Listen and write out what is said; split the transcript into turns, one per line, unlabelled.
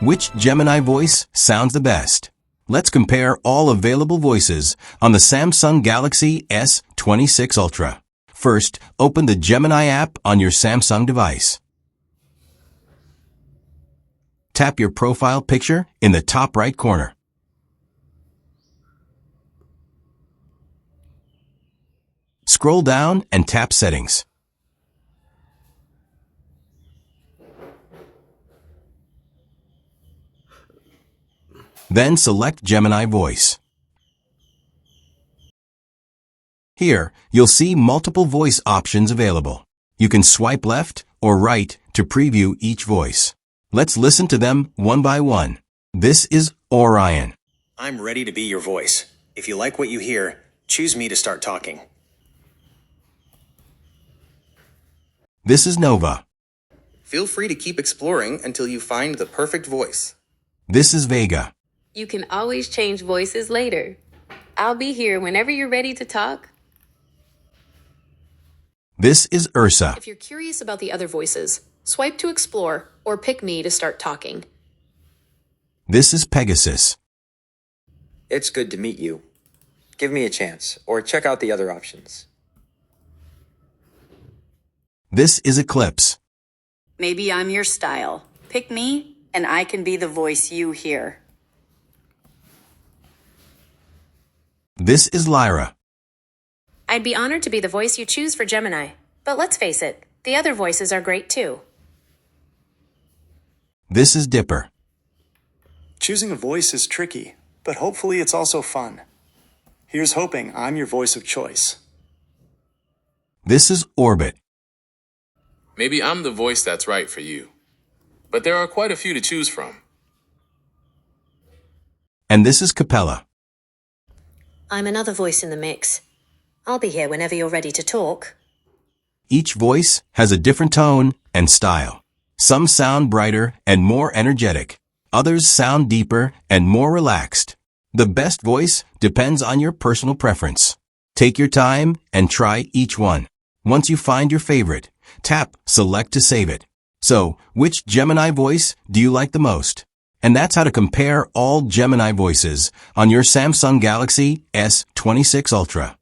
Which Gemini voice sounds the best? Let's compare all available voices on the Samsung Galaxy S26 Ultra. First, open the Gemini app on your Samsung device. Tap your profile picture in the top right corner. Scroll down and tap Settings. Then select Gemini Voice. Here, you'll see multiple voice options available. You can swipe left or right to preview each voice. Let's listen to them one by one. This is Orion.
I'm ready to be your voice. If you like what you hear, choose me to start talking.
This is Nova.
Feel free to keep exploring until you find the perfect voice.
This is Vega.
You can always change voices later. I'll be here whenever you're ready to talk.
This is Ursa.
If you're curious about the other voices, swipe to explore or pick me to start talking.
This is Pegasus.
It's good to meet you. Give me a chance, or check out the other options.
This is Eclipse.
Maybe I'm your style. Pick me, and I can be the voice you hear.
This is Lyra.
I'd be honored to be the voice you choose for Gemini. But let's face it, the other voices are great too.
This is Dipper.
Choosing a voice is tricky, but hopefully it's also fun. Here's hoping I'm your voice of choice.
This is Orbit.
Maybe I'm the voice that's right for you. But there are quite a few to choose from.
And this is Capella.
I'm another voice in the mix. I'll be here whenever you're ready to talk.
Each voice has a different tone and style. Some sound brighter and more energetic. Others sound deeper and more relaxed. The best voice depends on your personal preference. Take your time and try each one. Once you find your favorite, tap Select to save it. So, which Gemini voice do you like the most? And that's how to compare all Gemini voices on your Samsung Galaxy S26 Ultra.